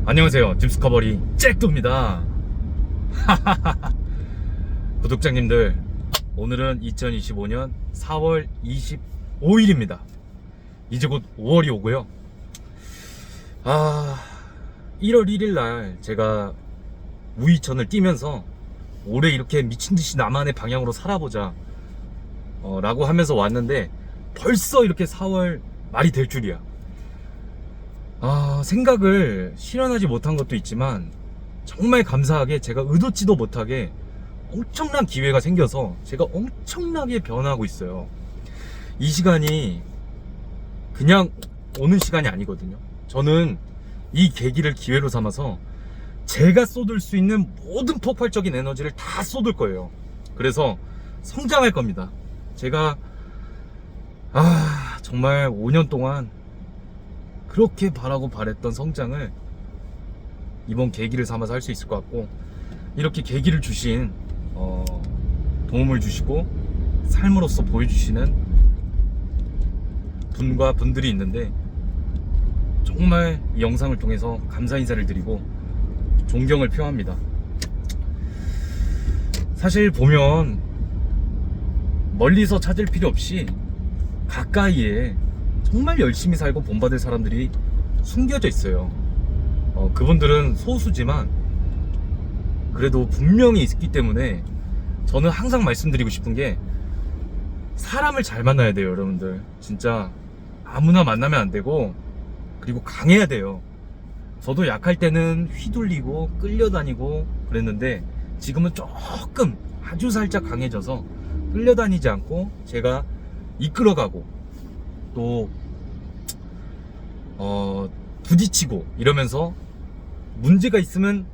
안녕하세요. 딥스커버리 잭도입니다. 구독자님들, 오늘은 2025년 4월 25일입니다. 이제 곧 5월이 오고요. 1월 1일 날 제가 우이천을 뛰면서 올해 이렇게 미친듯이 나만의 방향으로 살아보자 라고 하면서 왔는데 벌써 이렇게 4월 말이 될 줄이야. 생각을 실현하지 못한 것도 있지만 정말 감사하게 제가 의도치도 못하게 엄청난 기회가 생겨서 제가 엄청나게 변하고 있어요. 이 시간이 그냥 오는 시간이 아니거든요. 저는 이 계기를 기회로 삼아서 제가 쏟을 수 있는 모든 폭발적인 에너지를 다 쏟을 거예요. 그래서 성장할 겁니다. 제가 정말 5년 동안 그렇게 바라고 바랬던 성장을 이번 계기를 삼아서 할 수 있을 것 같고, 이렇게 계기를 주신 도움을 주시고 삶으로서 보여주시는 분과 분들이 있는데 정말 이 영상을 통해서 감사 인사를 드리고 존경을 표합니다. 사실 보면 멀리서 찾을 필요 없이 가까이에 정말 열심히 살고 본받을 사람들이 숨겨져 있어요. 그분들은 소수지만 그래도 분명히 있기 때문에 저는 항상 말씀드리고 싶은 게, 사람을 잘 만나야 돼요. 여러분들 진짜 아무나 만나면 안 되고, 그리고 강해야 돼요. 저도 약할 때는 휘둘리고 끌려다니고 그랬는데 지금은 조금 아주 살짝 강해져서 끌려다니지 않고 제가 이끌어가고 또 부딪히고 이러면서 문제가 있으면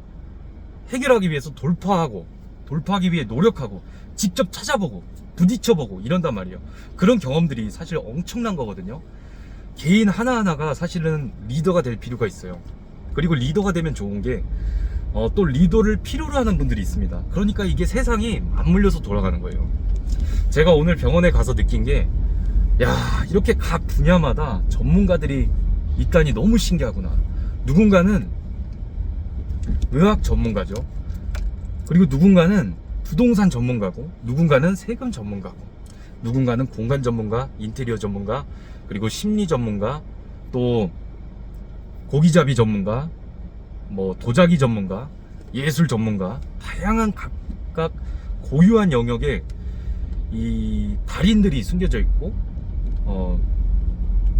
해결하기 위해서 돌파하기 위해 노력하고 직접 찾아보고 부딪혀보고 이런단 말이에요. 그런 경험들이 사실 엄청난 거거든요. 개인 하나하나가 사실은 리더가 될 필요가 있어요. 그리고 리더가 되면 좋은 게 또 리더를 필요로 하는 분들이 있습니다. 그러니까 이게 세상이 맞물려서 돌아가는 거예요. 제가 오늘 병원에 가서 느낀 게, 이렇게 각 분야마다 전문가들이 있다니 너무 신기하구나. 누군가는 의학 전문가죠. 그리고 누군가는 부동산 전문가고, 누군가는 세금 전문가고, 누군가는 공간 전문가, 인테리어 전문가, 그리고 심리 전문가, 또 고기잡이 전문가, 도자기 전문가, 예술 전문가, 다양한 각각 고유한 영역에 이 달인들이 숨겨져 있고,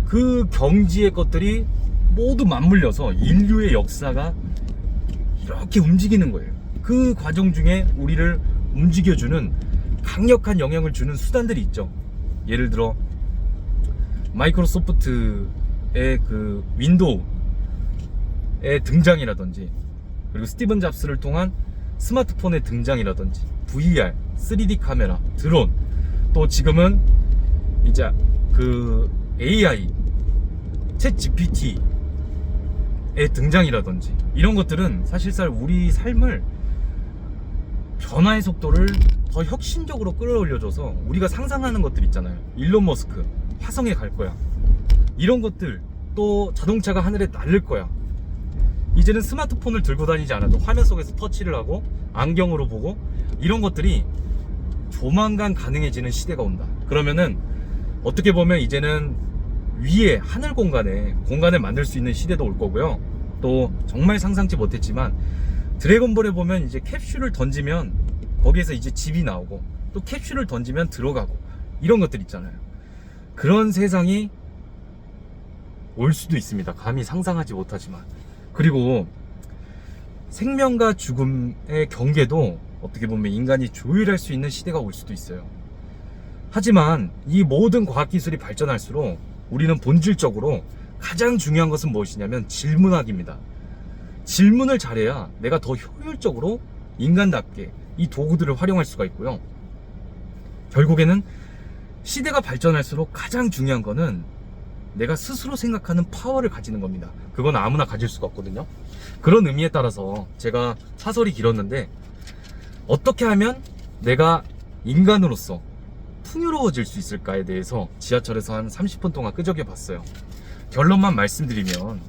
그 경지의 것들이 모두 맞물려서 인류의 역사가 이렇게 움직이는 거예요. 그 과정 중에 우리를 움직여주는 강력한 영향을 주는 수단들이 있죠. 예를 들어 마이크로소프트의 그 윈도우의 등장이라든지, 그리고 스티븐 잡스를 통한 스마트폰의 등장이라든지, VR, 3D 카메라, 드론, 또 지금은 이제 그 AI, 챗 GPT의 등장이라든지, 이런 것들은 사실상 우리 삶을 변화의 속도를 더 혁신적으로 끌어올려줘서 우리가 상상하는 것들 있잖아요. 일론 머스크 화성에 갈 거야, 이런 것들, 또 자동차가 하늘에 날릴 거야. 이제는 스마트폰을 들고 다니지 않아도 화면 속에서 터치를 하고 안경으로 보고, 이런 것들이 조만간 가능해지는 시대가 온다. 그러면은 어떻게 보면 이제는 위에 하늘 공간을 만들 수 있는 시대도 올 거고요. 또 정말 상상치 못했지만 드래곤볼에 보면 이제 캡슐을 던지면 거기에서 이제 집이 나오고, 또 캡슐을 던지면 들어가고, 이런 것들 있잖아요. 그런 세상이 올 수도 있습니다. 감히 상상하지 못하지만. 그리고 생명과 죽음의 경계도 어떻게 보면 인간이 조율할 수 있는 시대가 올 수도 있어요. 하지만 이 모든 과학기술이 발전할수록 우리는 본질적으로 가장 중요한 것은 무엇이냐면 질문하기입니다. 질문을 잘해야 내가 더 효율적으로 인간답게 이 도구들을 활용할 수가 있고요. 결국에는 시대가 발전할수록 가장 중요한 거는 내가 스스로 생각하는 파워를 가지는 겁니다. 그건 아무나 가질 수가 없거든요. 그런 의미에 따라서 제가 사설이 길었는데, 어떻게 하면 내가 인간으로서 풍요로워질 수 있을까에 대해서 지하철에서 한 30분 동안 끄적여 봤어요. 결론만 말씀드리면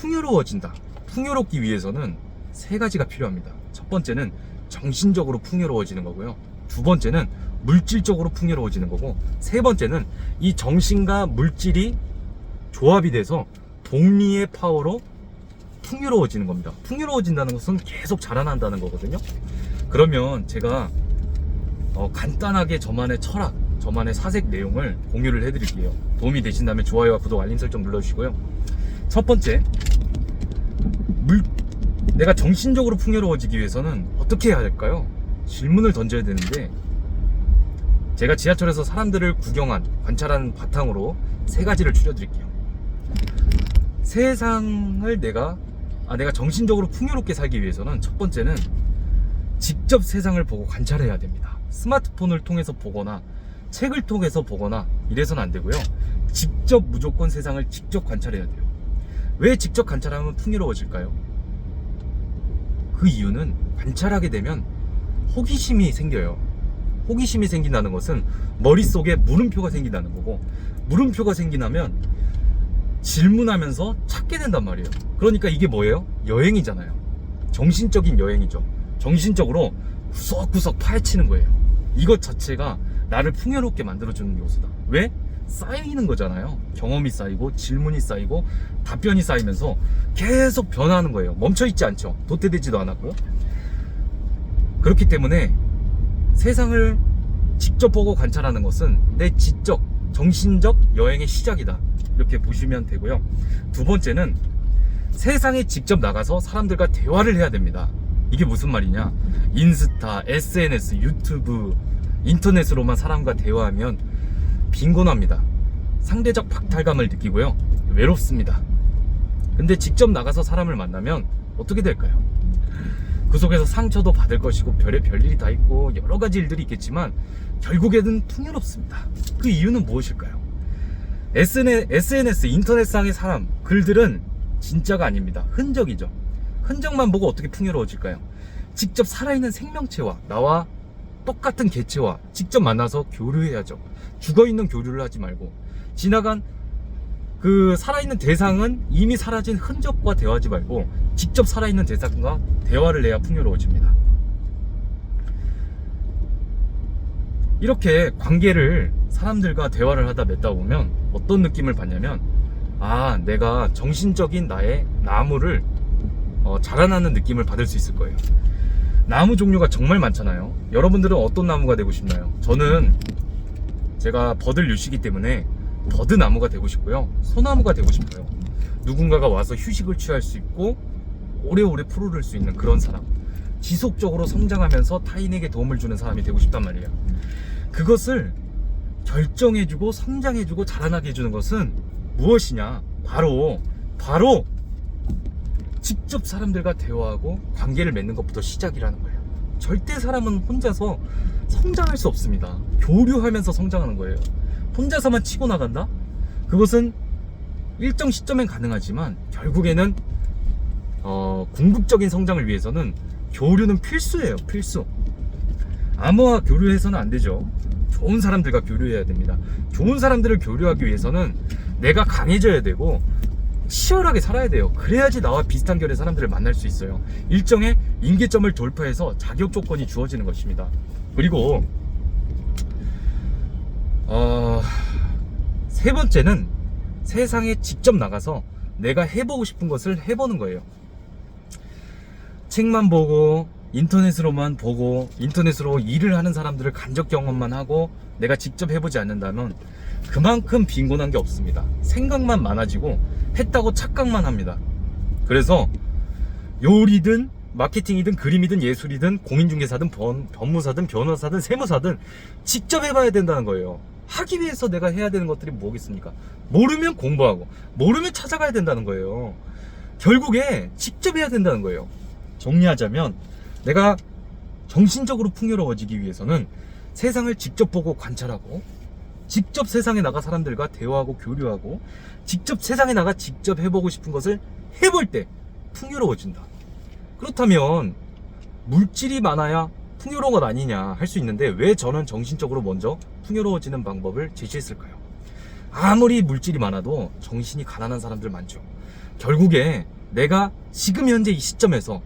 풍요로워진다. 풍요롭기 위해서는 세 가지가 필요합니다. 첫 번째는 정신적으로 풍요로워지는 거고요. 두 번째는 물질적으로 풍요로워지는 거고, 세 번째는 이 정신과 물질이 조합이 돼서 복리의 파워로 풍요로워지는 겁니다. 풍요로워진다는 것은 계속 자라난다는 거거든요. 그러면 제가 간단하게 저만의 철학, 저만의 사색 내용을 공유를 해드릴게요. 도움이 되신다면 좋아요와 구독, 알림 설정 눌러주시고요. 첫 번째, 내가 정신적으로 풍요로워지기 위해서는 어떻게 해야 할까요? 질문을 던져야 되는데, 제가 지하철에서 사람들을 구경한, 관찰한 바탕으로 세 가지를 추려드릴게요. 세상을 내가 정신적으로 풍요롭게 살기 위해서는 첫 번째는 직접 세상을 보고 관찰해야 됩니다. 스마트폰을 통해서 보거나 책을 통해서 보거나 이래서는 안 되고요. 직접 무조건 세상을 직접 관찰해야 돼요. 왜 직접 관찰하면 풍요로워질까요? 그 이유는 관찰하게 되면 호기심이 생겨요. 호기심이 생긴다는 것은 머릿속에 물음표가 생긴다는 거고, 물음표가 생기면 질문하면서 찾게 된단 말이에요. 그러니까 이게 뭐예요? 여행이잖아요. 정신적인 여행이죠. 정신적으로 구석구석 파헤치는 거예요. 이것 자체가 나를 풍요롭게 만들어주는 요소다. 왜? 쌓이는 거잖아요. 경험이 쌓이고 질문이 쌓이고 답변이 쌓이면서 계속 변하는 거예요. 멈춰있지 않죠. 도태되지도 않았고요. 그렇기 때문에 세상을 직접 보고 관찰하는 것은 내 지적, 정신적 여행의 시작이다. 이렇게 보시면 되고요. 두 번째는 세상에 직접 나가서 사람들과 대화를 해야 됩니다. 이게 무슨 말이냐? 인스타, SNS, 유튜브, 인터넷으로만 사람과 대화하면 빈곤합니다. 상대적 박탈감을 느끼고요. 외롭습니다. 근데 직접 나가서 사람을 만나면 어떻게 될까요? 그 속에서 상처도 받을 것이고 별일이 다 있고 여러 가지 일들이 있겠지만 결국에는 풍요롭습니다. 그 이유는 무엇일까요? SNS, 인터넷상의 사람, 글들은 진짜가 아닙니다. 흔적이죠. 흔적만 보고 어떻게 풍요로워질까요? 직접 살아있는 생명체와 나와 똑같은 개체와 직접 만나서 교류해야죠. 죽어있는 교류를 하지 말고, 지나간 그 살아있는 대상은 이미 사라진 흔적과 대화하지 말고 직접 살아있는 대상과 대화를 해야 풍요로워집니다. 이렇게 관계를 사람들과 대화를 하다 맺다 보면 어떤 느낌을 받냐면, 내가 정신적인 나의 나무를 자라나는 느낌을 받을 수 있을 거예요. 나무 종류가 정말 많잖아요. 여러분들은 어떤 나무가 되고 싶나요? 저는 제가 버들 유시기 때문에 버드나무가 되고 싶고요. 소나무가 되고 싶어요. 누군가가 와서 휴식을 취할 수 있고 오래오래 푸르를 수 있는 그런 사람, 지속적으로 성장하면서 타인에게 도움을 주는 사람이 되고 싶단 말이에요. 그것을 결정해주고 성장해주고 자라나게 해주는 것은 무엇이냐? 바로 직접 사람들과 대화하고 관계를 맺는 것부터 시작이라는 거예요. 절대 사람은 혼자서 성장할 수 없습니다. 교류하면서 성장하는 거예요. 혼자서만 치고 나간다? 그것은 일정 시점엔 가능하지만 결국에는 궁극적인 성장을 위해서는 교류는 필수예요. 필수. 아무와 교류해서는 안 되죠. 좋은 사람들과 교류해야 됩니다. 좋은 사람들을 교류하기 위해서는 내가 강해져야 되고 치열하게 살아야 돼요. 그래야지 나와 비슷한 결의 사람들을 만날 수 있어요. 일정의 임계점을 돌파해서 자격 조건이 주어지는 것입니다. 그리고 세 번째는 세상에 직접 나가서 내가 해보고 싶은 것을 해보는 거예요. 책만 보고 인터넷으로만 보고 인터넷으로 일을 하는 사람들을 간접 경험만 하고 내가 직접 해보지 않는다면 그만큼 빈곤한 게 없습니다. 생각만 많아지고 했다고 착각만 합니다. 그래서 요리든 마케팅이든 그림이든 예술이든 공인중개사든 법무사든 변호사든 세무사든 직접 해봐야 된다는 거예요. 하기 위해서 내가 해야 되는 것들이 뭐겠습니까? 모르면 공부하고 모르면 찾아가야 된다는 거예요. 결국에 직접 해야 된다는 거예요. 정리하자면 내가 정신적으로 풍요로워지기 위해서는 세상을 직접 보고 관찰하고 직접 세상에 나가 사람들과 대화하고 교류하고 직접 세상에 나가 직접 해보고 싶은 것을 해볼 때 풍요로워진다. 그렇다면 물질이 많아야 풍요로운 것 아니냐 할 수 있는데 왜 저는 정신적으로 먼저 풍요로워지는 방법을 제시했을까요? 아무리 물질이 많아도 정신이 가난한 사람들 많죠. 결국에 내가 지금 현재 이 시점에서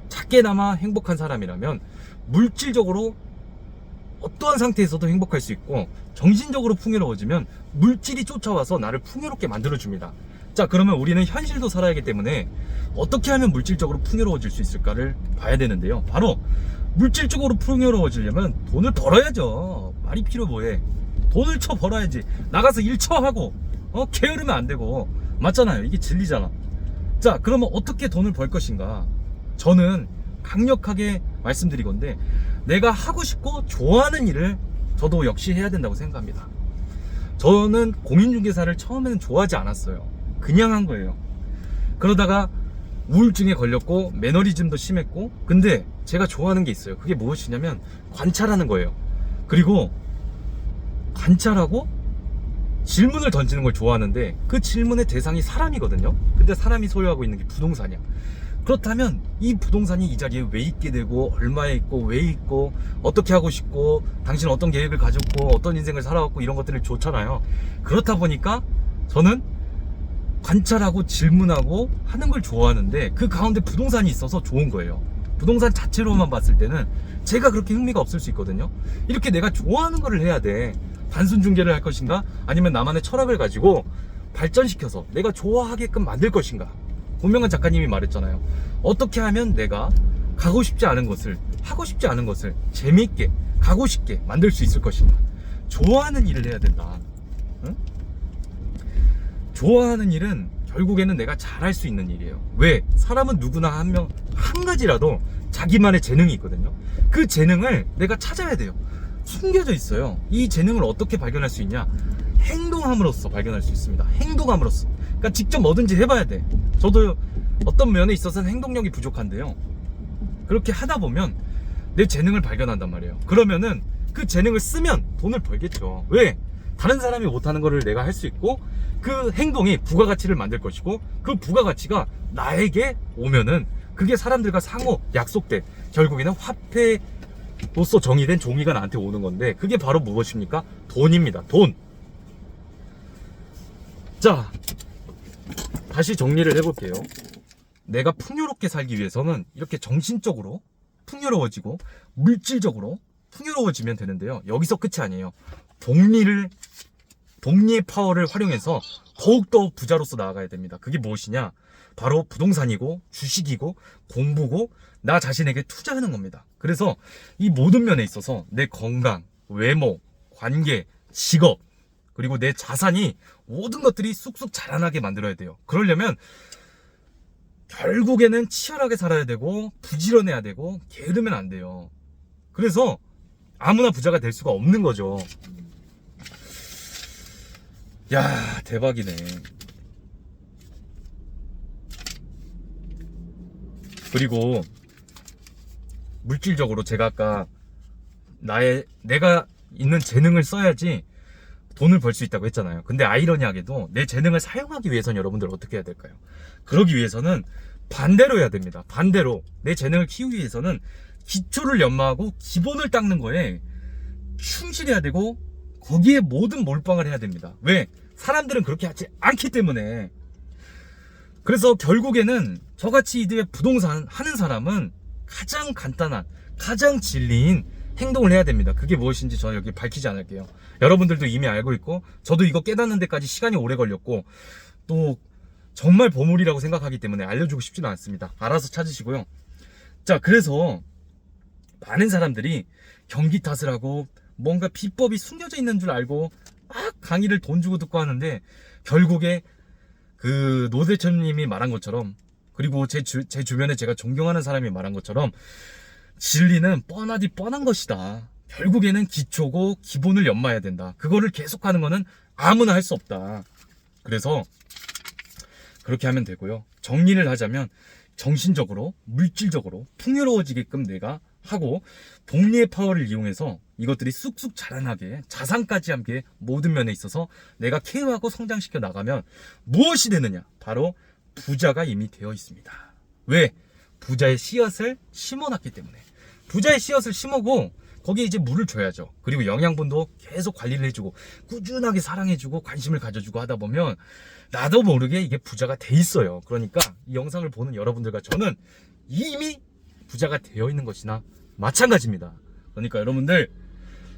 작게나마 행복한 사람이라면 물질적으로 어떠한 상태에서도 행복할 수 있고, 정신적으로 풍요로워지면 물질이 쫓아와서 나를 풍요롭게 만들어줍니다. 자, 그러면 우리는 현실도 살아야 하기 때문에 어떻게 하면 물질적으로 풍요로워질 수 있을까를 봐야 되는데요. 바로 물질적으로 풍요로워지려면 돈을 벌어야죠. 말이 필요 뭐해. 돈을 쳐 벌어야지. 나가서 일 쳐하고 게으르면 안 되고. 맞잖아요. 이게 진리잖아. 자, 그러면 어떻게 돈을 벌 것인가? 저는 강력하게 말씀드리건데, 내가 하고 싶고 좋아하는 일을 저도 역시 해야 된다고 생각합니다. 저는 공인중개사를 처음에는 좋아하지 않았어요. 그냥 한 거예요. 그러다가 우울증에 걸렸고 매너리즘도 심했고, 근데 제가 좋아하는 게 있어요. 그게 무엇이냐면 관찰하는 거예요. 그리고 관찰하고 질문을 던지는 걸 좋아하는데, 그 질문의 대상이 사람이거든요. 근데 사람이 소유하고 있는 게 부동산이야. 그렇다면 이 부동산이 이 자리에 왜 있게 되고, 얼마에 있고, 왜 있고, 어떻게 하고 싶고, 당신은 어떤 계획을 가졌고, 어떤 인생을 살아왔고, 이런 것들을 좋잖아요. 그렇다 보니까 저는 관찰하고 질문하고 하는 걸 좋아하는데, 그 가운데 부동산이 있어서 좋은 거예요. 부동산 자체로만 봤을 때는 제가 그렇게 흥미가 없을 수 있거든요. 이렇게 내가 좋아하는 거를 해야 돼. 단순 중개를 할 것인가, 아니면 나만의 철학을 가지고 발전시켜서 내가 좋아하게끔 만들 것인가. 고명한 작가님이 말했잖아요. 어떻게 하면 내가 가고 싶지 않은 것을, 하고 싶지 않은 것을 재미있게, 가고 싶게 만들 수 있을 것인가. 좋아하는 일을 해야 된다. 응? 좋아하는 일은 결국에는 내가 잘할 수 있는 일이에요. 왜? 사람은 누구나 한 가지라도 자기만의 재능이 있거든요. 그 재능을 내가 찾아야 돼요. 숨겨져 있어요. 이 재능을 어떻게 발견할 수 있냐? 행동함으로써 발견할 수 있습니다. 행동함으로써. 그러니까 직접 뭐든지 해봐야 돼. 저도 어떤 면에 있어서는 행동력이 부족한데요, 그렇게 하다 보면 내 재능을 발견한단 말이에요. 그러면은 그 재능을 쓰면 돈을 벌겠죠. 왜? 다른 사람이 못하는 거를 내가 할 수 있고, 그 행동이 부가가치를 만들 것이고, 그 부가가치가 나에게 오면은 그게 사람들과 상호 약속돼 결국에는 화폐로서 정의된 종이가 나한테 오는 건데, 그게 바로 무엇입니까? 돈입니다. 돈. 자, 다시 정리를 해볼게요. 내가 풍요롭게 살기 위해서는 이렇게 정신적으로 풍요로워지고 물질적으로 풍요로워지면 되는데요, 여기서 끝이 아니에요. 복리의 파워를 활용해서 더욱더 부자로서 나아가야 됩니다. 그게 무엇이냐? 바로 부동산이고 주식이고 공부고 나 자신에게 투자하는 겁니다. 그래서 이 모든 면에 있어서 내 건강, 외모, 관계, 직업, 그리고 내 자산이, 모든 것들이 쑥쑥 자라나게 만들어야 돼요. 그러려면 결국에는 치열하게 살아야 되고 부지런해야 되고 게으르면 안 돼요. 그래서 아무나 부자가 될 수가 없는 거죠. 야, 대박이네. 그리고 물질적으로 제가 아까 내가 있는 재능을 써야지 돈을 벌 수 있다고 했잖아요. 근데 아이러니하게도 내 재능을 사용하기 위해서는 여러분들 어떻게 해야 될까요? 그러기 위해서는 반대로 해야 됩니다. 반대로 내 재능을 키우기 위해서는 기초를 연마하고 기본을 닦는 거에 충실해야 되고, 거기에 모든 몰빵을 해야 됩니다. 왜? 사람들은 그렇게 하지 않기 때문에. 그래서 결국에는 저같이 이제 부동산 하는 사람은 가장 간단한, 가장 진리인 행동을 해야 됩니다. 그게 무엇인지 저는 여기 밝히지 않을게요. 여러분들도 이미 알고 있고, 저도 이거 깨닫는 데까지 시간이 오래 걸렸고, 또 정말 보물이라고 생각하기 때문에 알려주고 싶지는 않습니다. 알아서 찾으시고요. 자, 그래서 많은 사람들이 경기 탓을 하고 뭔가 비법이 숨겨져 있는 줄 알고 막 강의를 돈 주고 듣고 하는데, 결국에 그 노대천님이 말한 것처럼, 그리고 제 주변에 제가 존경하는 사람이 말한 것처럼, 진리는 뻔하디 뻔한 것이다. 결국에는 기초고 기본을 연마해야 된다. 그거를 계속하는 거는 아무나 할 수 없다. 그래서 그렇게 하면 되고요. 정리를 하자면 정신적으로 물질적으로 풍요로워지게끔 내가 하고, 복리의 파워를 이용해서 이것들이 쑥쑥 자라나게, 자산까지 함께 모든 면에 있어서 내가 케어하고 성장시켜 나가면 무엇이 되느냐? 바로 부자가 이미 되어 있습니다. 왜? 부자의 씨앗을 심어놨기 때문에. 부자의 씨앗을 심어고 거기에 이제 물을 줘야죠. 그리고 영양분도 계속 관리를 해주고 꾸준하게 사랑해주고 관심을 가져주고 하다 보면 나도 모르게 이게 부자가 돼 있어요. 그러니까 이 영상을 보는 여러분들과 저는 이미 부자가 되어 있는 것이나 마찬가지입니다. 그러니까 여러분들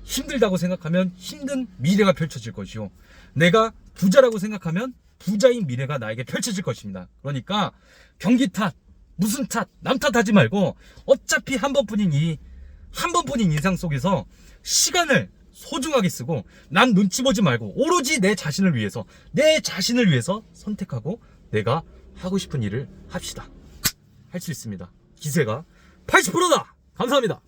힘들다고 생각하면 힘든 미래가 펼쳐질 것이요, 내가 부자라고 생각하면 부자인 미래가 나에게 펼쳐질 것입니다. 그러니까 경기 탓, 무슨 탓, 남 탓하지 말고 어차피 한 번뿐인 인상 속에서 시간을 소중하게 쓰고 남 눈치 보지 말고 오로지 내 자신을 위해서 선택하고 내가 하고 싶은 일을 합시다. 할 수 있습니다. 기세가 80%다. 감사합니다.